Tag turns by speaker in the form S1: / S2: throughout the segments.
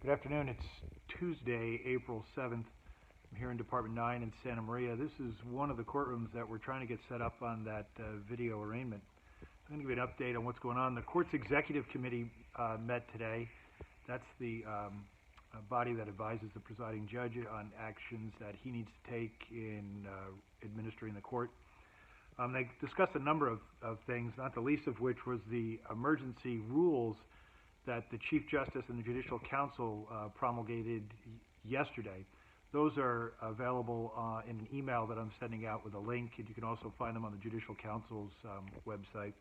S1: Good afternoon. It's Tuesday, April 7th. I'm here in Department 9 in Santa Maria. This is one of the courtrooms that we're trying to get set up on that video arraignment. I'm going to give you an update on what's going on. The court's executive committee met today. That's the body that advises the presiding judge on actions that he needs to take in administering the court. They discussed a number of things, not the least of which was the emergency rules that the Chief Justice and the Judicial Council promulgated yesterday. Those are available in an email that I'm sending out with a link, and you can also find them on the Judicial Council's website.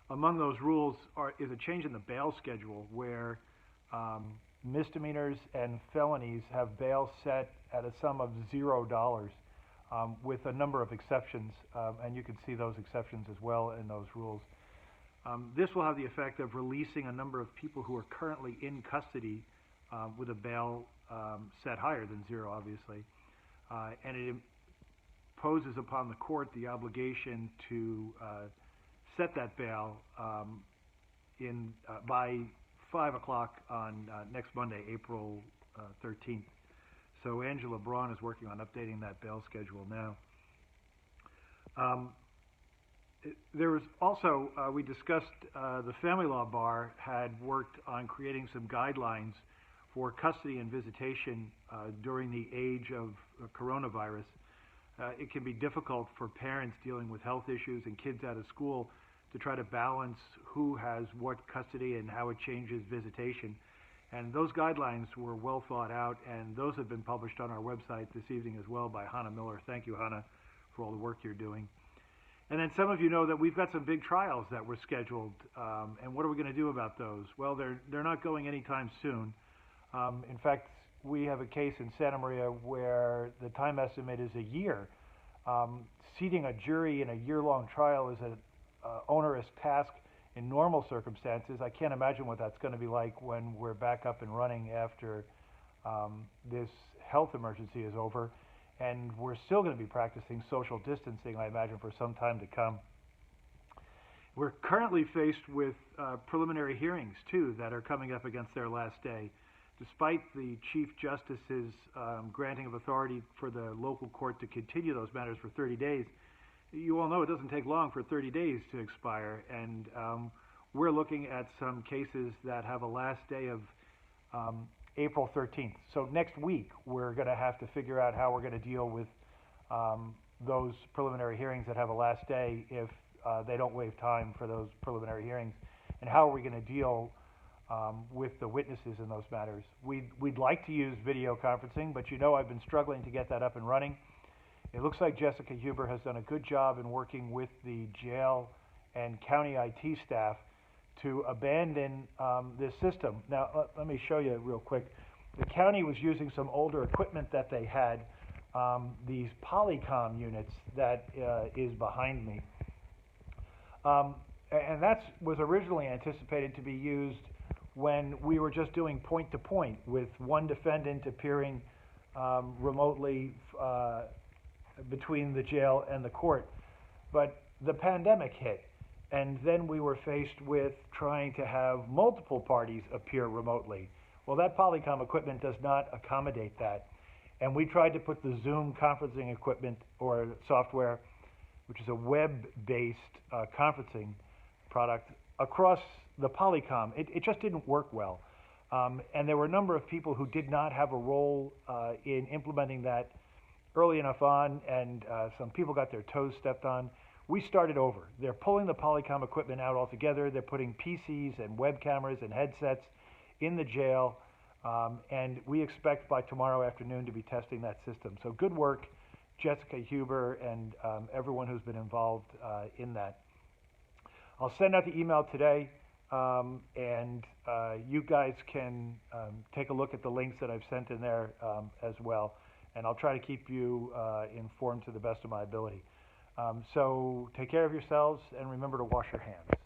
S1: Among those rules is a change in the bail schedule where misdemeanors and felonies have bail set at a sum of $0 with a number of exceptions, and you can see those exceptions as well in those rules. This will have the effect of releasing a number of people who are currently in custody with a bail set higher than $0, obviously. And it imposes upon the court the obligation to set that bail by 5 o'clock on next Monday, April 13th. So Angela Braun is working on updating that bail schedule now. There was also, we discussed the Family Law Bar had worked on creating some guidelines for custody and visitation during the age of coronavirus. It can be difficult for parents dealing with health issues and kids out of school to try to balance who has what custody and how it changes visitation. And those guidelines were well thought out, and those have been published on our website this evening as well by Hannah Miller. Thank you, Hannah, for all the work you're doing. And then some of you know that we've got some big trials that were scheduled, and what are we going to do about those? Well, they're not going anytime soon. In fact, we have a case in Santa Maria where the time estimate is a year. Seating a jury in a year-long trial is an onerous task in normal circumstances. I can't imagine what that's going to be like when we're back up and running after this health emergency is over. And we're still going to be practicing social distancing, I imagine, for some time to come. We're currently faced with preliminary hearings, too, that are coming up against their last day. Despite the Chief Justice's granting of authority for the local court to continue those matters for 30 days, you all know it doesn't take long for 30 days to expire. And we're looking at some cases that have a last day of April 13th. So next week, we're going to have to figure out how we're going to deal with those preliminary hearings that have a last day if they don't waive time for those preliminary hearings. And how are we going to deal with the witnesses in those matters? We'd like to use video conferencing, but you know I've been struggling to get that up and running. It looks like Jessica Huber has done a good job in working with the jail and county IT staff to abandon this system. Now, let me show you real quick. The county was using some older equipment that they had, these Polycom units that is behind me. And that was originally anticipated to be used when we were just doing point-to-point with one defendant appearing remotely between the jail and the court. But the pandemic hit. And then we were faced with trying to have multiple parties appear remotely. Well, that Polycom equipment does not accommodate that. And we tried to put the Zoom conferencing equipment or software, which is a web-based conferencing product, across the Polycom. It just didn't work well. And there were a number of people who did not have a role in implementing that early enough on, and some people got their toes stepped on. We started over. They're pulling the Polycom equipment out altogether. They're putting PCs and web cameras and headsets in the jail, and we expect by tomorrow afternoon to be testing that system. So good work, Jessica Huber and everyone who's been involved in that. I'll send out the email today, and you guys can take a look at the links that I've sent in there as well, and I'll try to keep you informed to the best of my ability. So take care of yourselves and remember to wash your hands.